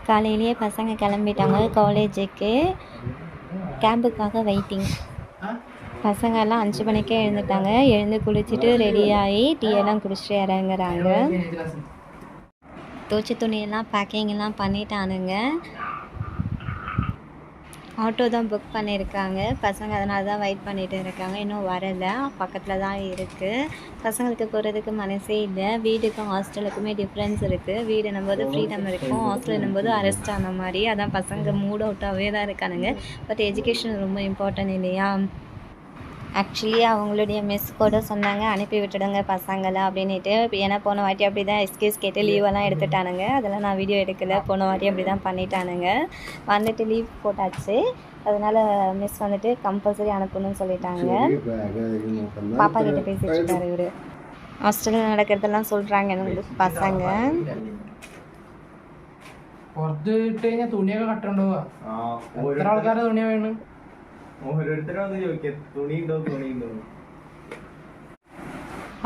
காலையிலேயே பசங்க கிளம்பிட்டாங்க காலேஜுக்கு. கேம்புக்காக வெயிட்டிங். பசங்கள்லாம் 5 மணிக்கே எழுந்துட்டாங்க. எழுந்து குளிச்சுட்டு ரெடியாகி டீயெல்லாம் குடிச்சிட்டு இறங்குறாங்க. துவைச்ச துணியெல்லாம் பேக்கிங்கெல்லாம் பண்ணிட்டானுங்க. ஆட்டோ தான் புக் பண்ணியிருக்காங்க பசங்க, அதனால தான் வெயிட் பண்ணிகிட்டு இருக்காங்க. இன்னும் வரலை, பக்கத்தில் தான் இருக்குது. பசங்களுக்கு போகிறதுக்கு மனசே இல்லை. வீட்டுக்கும் ஹாஸ்டலுக்குமே டிஃப்ரென்ஸ் இருக்குது. வீடு நம்போது ஃப்ரீடம் இருக்கும், ஹாஸ்டல் நம்போது அரெஸ்ட் ஆன மாதிரி. அதான் பசங்க மூட் அவுட்டாகவே தான் இருக்கானுங்க. பட் எஜுகேஷன் ரொம்ப இம்பார்ட்டன்ட் இல்லையா? ஆக்சுவலி அவங்களுடைய மிஸ் கூட சொன்னாங்க அனுப்பி விட்டுடுங்க பசங்களை அப்படின்ட்டு. ஏன்னா போன வாட்டி அப்படி தான் எக்ஸ்கியூஸ் கேட்டு லீவெல்லாம் எடுத்துட்டானுங்க. அதெல்லாம் நான் வீடியோ எடுக்கலை. போன வாட்டி அப்படி தான் பண்ணிட்டானுங்க. வந்துட்டு லீவ் போட்டாச்சு. அதனால் மிஸ் வந்துட்டு கம்பல்சரி அனுப்பணும்னு சொல்லிட்டாங்க. பாப்பா கிட்ட பேசிட்டு இருக்காரு இவர். ஹாஸ்டலில் நடக்கிறதெல்லாம் சொல்கிறாங்க நம்மளுக்கு பசங்க. തുണിയൊക്കെ കട്ടണ്ടോ? എത്ര ആൾക്കാരുടെ തുണിയാ വേണം?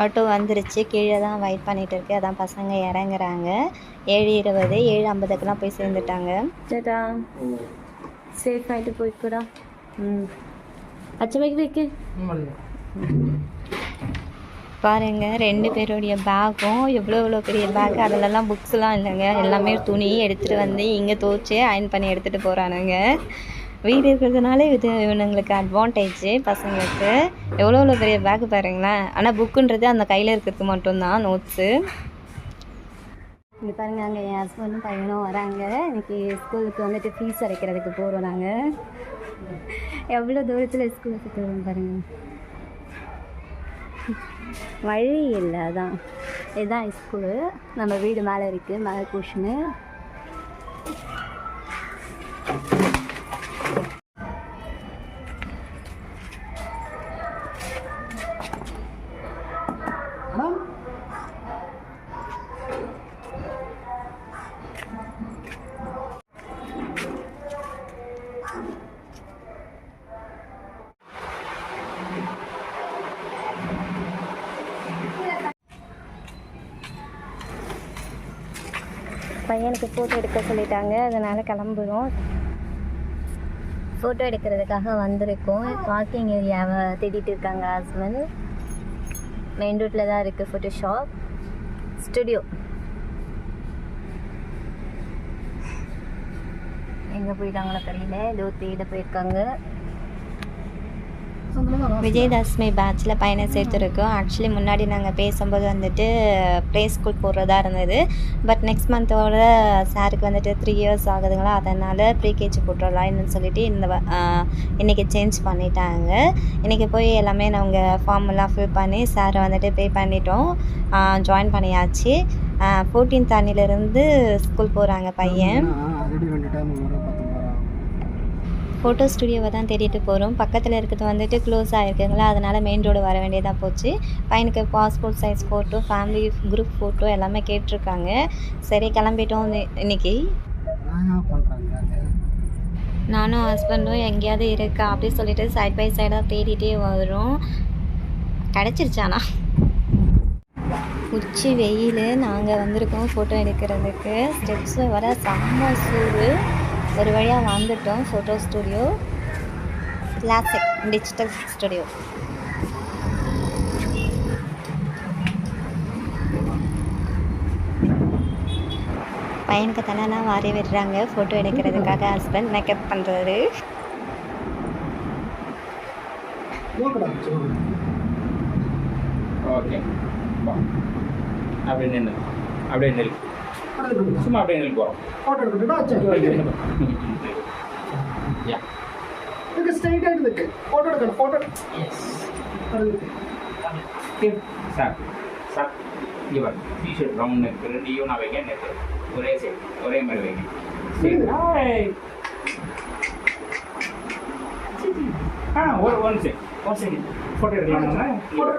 ஆட்டோ வந்துருச்சு. கீழே தான் வெயிட் பண்ணிகிட்டு இருக்கு. அதான் பசங்க இறங்குறாங்க. 7:20 7:50க்கெல்லாம் போய் சேர்ந்துட்டாங்க. சேட்டா சேஃப் ஆகிட்டு போய்க்கூடா. அச்சமைக்கு வைக்க பாருங்க. 2 பேருடைய பேக்கும் எவ்வளோ பெரிய பேக். அதிலெல்லாம் புக்ஸ்லாம் இல்லைங்க, எல்லாமே துணி எடுத்துகிட்டு வந்து இங்கே துவைச்சி அயன் பண்ணி எடுத்துகிட்டு போகிறானுங்க. வீடு இருக்கிறதுனால இது இவனுங்களுக்கு அட்வான்டேஜ். பசங்களுக்கு எவ்வளோ பெரிய பேக்கு பாருங்களேன். ஆனால் புக்குன்றது அந்த கையில் இருக்கிறது மட்டும்தான், நோட்ஸு. இங்கே பாருங்கள், அங்கே என் ஹஸ்பண்டும் பையனும் வராங்க. இன்றைக்கி ஸ்கூலுக்கு வந்துட்டு ஃபீஸ் அடைக்கிறதுக்கு போகிறோம். நாங்கள் எவ்வளோ தூரத்தில் ஸ்கூலுக்கு போகிறோம் பாருங்கள். வழி இல்லை, அதான் இதுதான் ஸ்கூலு. நம்ம வீடு மேலே இருக்குது, மேலே டியூஷனு. பையனுக்கு ஃபோட்டோ எடுக்க சொல்லிட்டாங்க, அதனால் கிளம்புறோம். ஃபோட்டோ எடுக்கிறதுக்காக வந்திருக்கோம். பார்க்கிங் ஏரியாவை தேடிட்டு இருக்காங்க ஹஸ்பண்ட். மெயின் ரோட்டில் தான் இருக்குது ஃபோட்டோஷாப் ஸ்டுடியோ. எங்கே போயிட்டாங்களோ தெரியல, ஏதோ தேட போயிருக்காங்க. விஜயதசமி பேட்சில் பையனை சேர்த்துருக்கோம். ஆக்சுவலி முன்னாடி நாங்கள் பேசும்போது வந்துட்டு ப்ளே ஸ்கூல் போடுறதா இருந்தது. பட் நெக்ஸ்ட் மந்தோட சாருக்கு வந்துட்டு 3 இயர்ஸ் ஆகுதுங்களா, அதனால் ப்ரீகேஜி போட்டுடலாம்னு சொல்லிட்டு இன்றைக்கி சேஞ்ச் பண்ணிட்டாங்க. இன்றைக்கி போய் எல்லாமே நாங்கள் ஃபார்ம் எல்லாம் ஃபில் பண்ணி சாரை வந்துட்டு பே பண்ணிட்டோம். ஜாயின் பண்ணியாச்சு. 14th அன்னிலேருந்து ஸ்கூல் போகிறாங்க பையன். ஃபோட்டோ ஸ்டுடியோவை தான் தேடிட்டு போகிறோம். பக்கத்தில் இருக்கிறது வந்துட்டு க்ளோஸ் ஆகிருக்குங்களா, அதனால் மெயின் ரோடு வர வேண்டியதாக போச்சு. பையனுக்கு passport size photo, family group photo எல்லாமே கேட்டிருக்காங்க. சரி கிளம்பிட்டோம் இன்றைக்கி. நானும் ஹஸ்பண்டும் எங்கேயாவது இருக்கா அப்படி சொல்லிட்டு சைட் பை சைடாக தேடிட்டே வரும். கிடச்சிருச்சானா உச்சி வெயில். நாங்கள் வந்திருக்கோம் ஃபோட்டோ எடுக்கிறதுக்கு. ஸ்டெப்ஸில் வர செம்ம சூடு. ஒரு வழியாக வந்துட்டோம். Photo studio classic digital studio. பையனுக்கு தலைலாம் வாரி விடுறாங்க ஃபோட்டோ எடுக்கிறதுக்காக. ஹஸ்பண்ட் மேக்கப் பண்ணுறாரு. ஓகே, அப்படியே நின்று அப்படியே நெல் சும்மா அப்படியே நெல் போகிறோம். ஃபோட்டோ எடுத்துட்டா யா இது ஸ்ட்ரைட் ஆயிட்டு இருக்கு. ஃபோட்டோ எடுக்கணும். ஃபோட்டோ எஸ் சார் சார் இங்கே பாருங்க. டிஷர்ட் ரவுண்ட் இருக்குது. 2 ஈவனாக வைங்க. நேற்று ஒரே சைடு ஒரே மாதிரி வைங்க. ஒன் செகண்ட் ஃபோட்டோ எடுக்கலாமா? இன்னொரு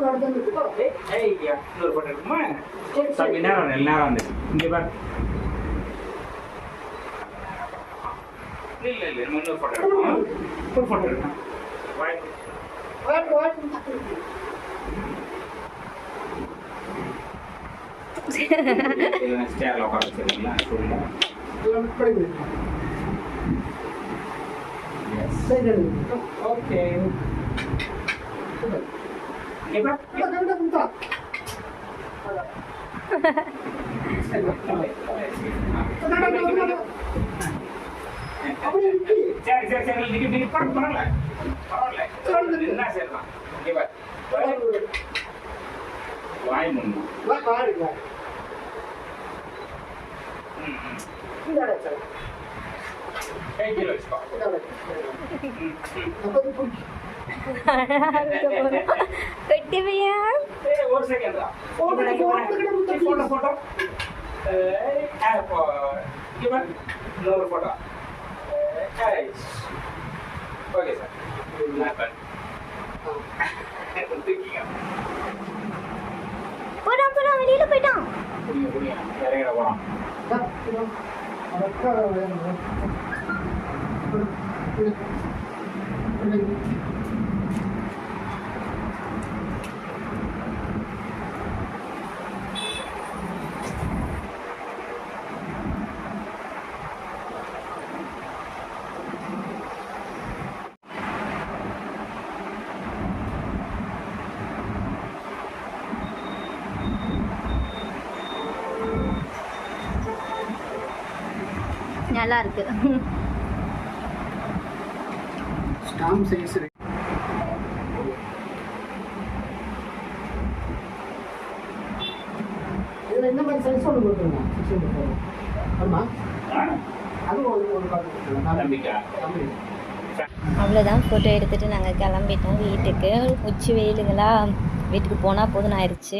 ஃபோட்டோ எடுக்குமா? சாமி நேரம் நேரம் வந்து இங்கே பாரு. இல்லை இன்னொரு ஃபோட்டோ எடுக்கணும். ஒரு ஃபோட்டோ எடுக்கணும். ஸ்டேரில் உட்கார வச்சுருக்கீங்களா? ஓகே சரி சரி சரி நீங்க பரவாயில்ல பரவாயில்ல என்ன செய்யலாம் வாய் முன்னு பெட்டிவையா ஒரு செகண்ட் போட்டோ போட்டோ இன்னொரு போட்டோ ஓகே சார் போடான் வெளியில போயிட்டான். இறங்கிட போலாம் நல்லா இருக்கு. ஸ்டாம்ப் சைஸ் இதில் என்ன மாதிரி சைஸ் ஒன்று கொடுத்துருங்க 6 ஆமாம் அது ஒரு நம்பிக்கை அவ்வளோதான், ஃபோட்டோ எடுத்துகிட்டு நாங்கள் கிளம்பிட்டோம் வீட்டுக்கு. உச்சி வெயிலுங்களா, வீட்டுக்கு போனால் போதும்னு ஆயிடுச்சு.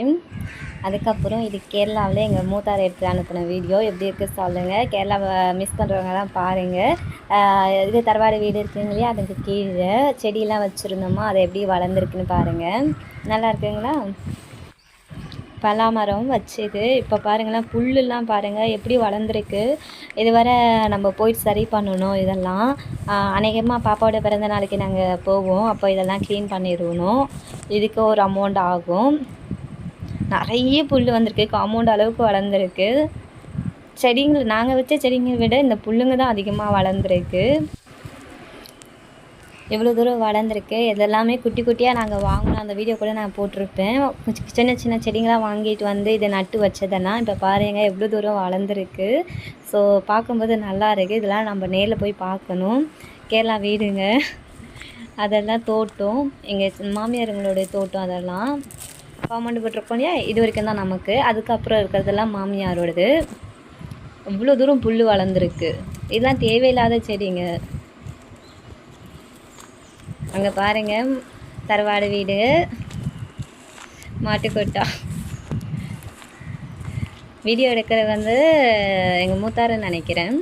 அதுக்கப்புறம் இது கேரளாவில் எங்கள் மூத்தார் எடுத்து அனுப்பின வீடியோ. எப்படி இருக்குது சொல்லுங்கள். கேரளாவை மிஸ் பண்ணுறவங்கலாம் பாருங்கள். இது தரவாடு வீடு இருக்குங்க இல்லையா, அதுக்கு கீழே செடியெல்லாம் வச்சுருந்தோமா, அது எப்படி வளர்ந்துருக்குன்னு பாருங்கள். நல்லா இருக்குங்களா. பலாமரம் வச்சது இப்போ பாருங்களேன், புல்லுலாம் பாருங்கள் எப்படி வளர்ந்துருக்கு. இது வரை நம்ம போயிட்டு சரி பண்ணணும். இதெல்லாம் அநேகமாக பாப்பாவோட பிறந்த நாளைக்கு நாங்கள் போவோம், அப்போ இதெல்லாம் க்ளீன் பண்ணிடணும். இதுக்கு ஒரு அமௌண்ட் ஆகும். நிறைய புல் வந்திருக்கு, காம்பவுண்ட் அளவுக்கு வளர்ந்துருக்கு. செடிங்கள் நாங்கள் வச்ச செடிங்களை விட இந்த புல்லுங்க தான் அதிகமாக வளர்ந்துருக்கு. எவ்வளோ தூரம் வளர்ந்துருக்கு. இதெல்லாமே குட்டி குட்டியாக நாங்கள் வாங்கினோம். அந்த வீடியோ கூட நான் போட்டிருப்பேன். சின்ன சின்ன செடிங்களாக வாங்கிட்டு வந்து இதை நட்டு வச்சதெல்லாம் இப்போ பாருங்கள் எவ்வளோ தூரம் வளர்ந்துருக்கு. ஸோ பார்க்கும்போது நல்லா இருக்குது. இதெல்லாம் நம்ம நேரில் போய் பார்க்கணும். கேரளா வீடுங்க, அதெல்லாம் தோட்டம், எங்கள் மாமியாருங்களுடைய தோட்டம். அதெல்லாம் காம்பவுண்டு போட்டிருக்கோம் இல்லையா, இது வரைக்கும் தான் நமக்கு. அதுக்கப்புறம் இருக்கிறதெல்லாம் மாமியாரோடது. இவ்வளோ தூரம் புல் வளர்ந்துருக்கு. இதெல்லாம் தேவையில்லாத செடிங்க. அங்கே பாருங்கள் தரவாடு வீடு, மாட்டுக்கொட்டா. வீடியோ எடுக்கிறது வந்து எங்கள் மூத்தாருன்னு நினைக்கிறேன்.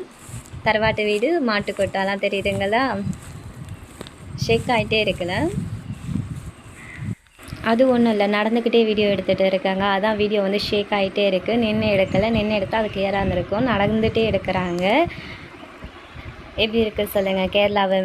தரவாட்டு வீடு, மாட்டுக்கொட்டாலாம் தெரியுதுங்களா. ஷேக் ஆகிட்டே இருக்குல்ல. அது ஒன்றும் இல்லை, நடந்துக்கிட்டே வீடியோ எடுத்துகிட்டு இருக்காங்க. அதான் வீடியோ வந்து ஷேக் ஆகிட்டே இருக்குது. நின்று எடுக்கலை, நின்று எடுத்தால் அது கிளியராக இருந்திருக்கும். நடந்துகிட்டே எடுக்கிறாங்க. எப்படி இருக்குது சொல்லுங்கள் கேரளாவை.